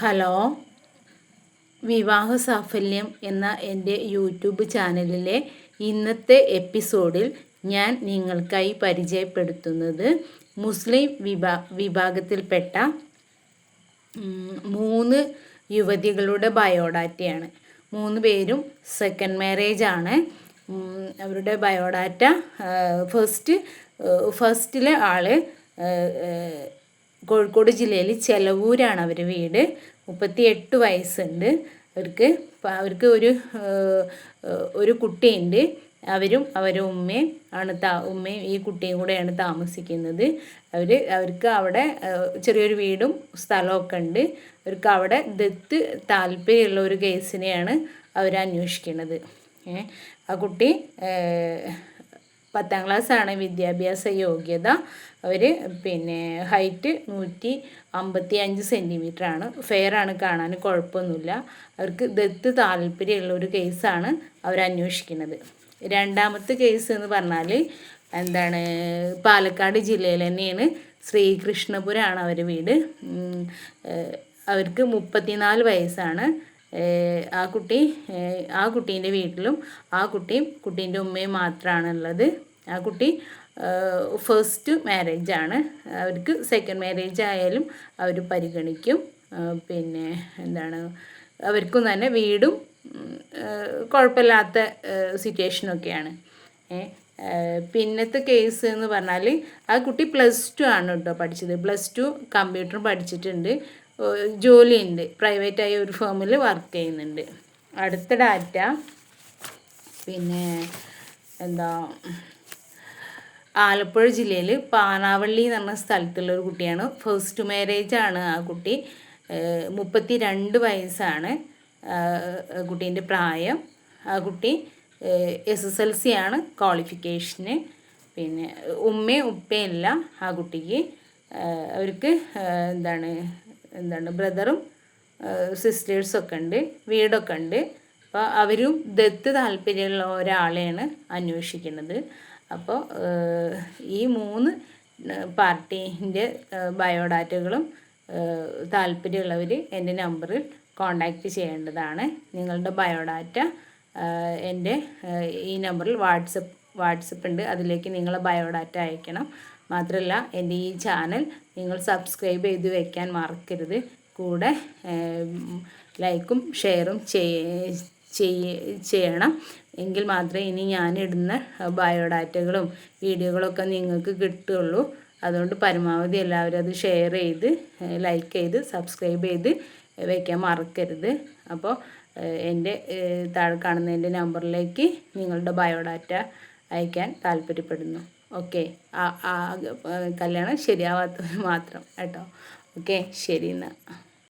Hello, വിവാഹ സാഫല്യം എന്ന എൻ്റെ യൂട്യൂബ് ചാനലിലെ ഇന്നത്തെ എപ്പിസോഡിൽ ഞാൻ നിങ്ങൾക്കായി പരിചയപ്പെടുത്തുന്നത് മുസ്ലിം വിഭാഗത്തിൽപ്പെട്ട 3 യുവതികളുടെ ബയോഡാറ്റയാണ്. 3 പേരും സെക്കൻഡ് മാരേജ് ആണ്. അവരുടെ ബയോഡാറ്റ ഫസ്റ്റിലെ ആള് കോഴിക്കോട് ജില്ലയിൽ ചെലവൂരാണ് അവരുടെ വീട്. 38 വയസ്സുണ്ട് അവർക്ക് ഒരു കുട്ടിയുണ്ട്. അവരുടെ ഉമ്മയും ഉമ്മയും ഈ കുട്ടിയും കൂടെയാണ് താമസിക്കുന്നത്. അവർക്ക് അവിടെ ചെറിയൊരു വീടും സ്ഥലമൊക്കെ ഉണ്ട്. അവർക്ക് അവിടെ ദത്ത് താല്പര്യമുള്ള ഒരു കേസിനെയാണ് അവർ അന്വേഷിക്കുന്നത്. ആ കുട്ടി 10ാം ക്ലാസ്സാണ് വിദ്യാഭ്യാസ യോഗ്യത. അവർ ഹൈറ്റ് 155 സെൻറ്റിമീറ്ററാണ്. ഫെയറാണ്, കാണാൻ കുഴപ്പമൊന്നുമില്ല. അവർക്ക് ദത്ത് താല്പര്യമുള്ള ഒരു കേസാണ് അവർ അന്വേഷിക്കുന്നത്. രണ്ടാമത്തെ കേസ് എന്ന് പറഞ്ഞാൽ പാലക്കാട് ജില്ലയിൽ തന്നെയാണ്. ശ്രീകൃഷ്ണപുരമാണ് അവരുടെ വീട്. അവർക്ക് 34 വയസ്സാണ്. ആ കുട്ടീൻ്റെ വീട്ടിലും കുട്ടീൻ്റെ ഉമ്മയും മാത്രമാണുള്ളത്. ആ കുട്ടി ഫസ്റ്റ് മാരേജാണ്. അവർക്ക് സെക്കൻഡ് മാരേജ് ആയാലും അവർ പരിഗണിക്കും. അവർക്കും തന്നെ വീടും കുഴപ്പമില്ലാത്ത സിറ്റുവേഷനൊക്കെയാണ്. പിന്നത്തെ കേസ് എന്ന് പറഞ്ഞാൽ ആ കുട്ടി +2 ആണ് കേട്ടോ പഠിച്ചത്. +2 കമ്പ്യൂട്ടർ പഠിച്ചിട്ടുണ്ട്. ജോലിയുണ്ട്, പ്രൈവറ്റായ ഒരു ഫേമിൽ വർക്ക് ചെയ്യുന്നുണ്ട്. അടുത്ത ഡാറ്റ ആലപ്പുഴ ജില്ലയിൽ പാനാവള്ളി എന്ന് പറഞ്ഞ സ്ഥലത്തുള്ള ഒരു കുട്ടിയാണ്. ഫസ്റ്റ് മാരേജ് ആണ് ആ കുട്ടി. 32 വയസ്സാണ് കുട്ടീൻ്റെ പ്രായം. ആ കുട്ടി SSLC ആണ് ക്വാളിഫിക്കേഷന്. ഉമ്മയും ഉപ്പയും ഇല്ല ആ കുട്ടിക്ക്. അവർക്ക് ബ്രദറും സിസ്റ്റേഴ്സൊക്കെ ഉണ്ട്, വീടൊക്കെ ഉണ്ട്. അപ്പോൾ അവരും ദത്ത് താല്പര്യമുള്ള ഒരാളെയാണ് അന്വേഷിക്കുന്നത്. അപ്പോൾ ഈ 3 പാർട്ടീൻ്റെ ബയോഡാറ്റകളും താല്പര്യമുള്ളവർ എൻ്റെ നമ്പറിൽ കോൺടാക്റ്റ് ചെയ്യേണ്ടതാണ്. നിങ്ങളുടെ ബയോഡാറ്റ എൻ്റെ ഈ നമ്പറിൽ വാട്സപ്പ് ഉണ്ട്. അതിലേക്ക് നിങ്ങളെ ബയോഡാറ്റ അയക്കണം. മാത്രമല്ല എൻ്റെ ഈ ചാനൽ നിങ്ങൾ സബ്സ്ക്രൈബ് ചെയ്ത് വയ്ക്കാൻ മറക്കരുത്. കൂടെ ലൈക്കും ഷെയറും ചെയ്യണം. എങ്കിൽ മാത്രമേ ഇനി ഞാനിടുന്ന ബയോഡാറ്റകളും വീഡിയോകളൊക്കെ നിങ്ങൾക്ക് കിട്ടുകയുള്ളൂ. അതുകൊണ്ട് പരമാവധി എല്ലാവരും അത് ഷെയർ ചെയ്ത് ലൈക്ക് ചെയ്ത് സബ്സ്ക്രൈബ് ചെയ്ത് വയ്ക്കാൻ മറക്കരുത്. അപ്പോൾ എൻ്റെ താഴെ കാണുന്ന എൻ്റെ നമ്പറിലേക്ക് നിങ്ങളുടെ ബയോഡാറ്റ അയക്കാൻ താല്പര്യപ്പെടുന്നു. ഓക്കെ, കല്യാണം ശരിയാവാത്തവർ മാത്രം കേട്ടോ. ഓക്കെ, ശരി എന്നാൽ.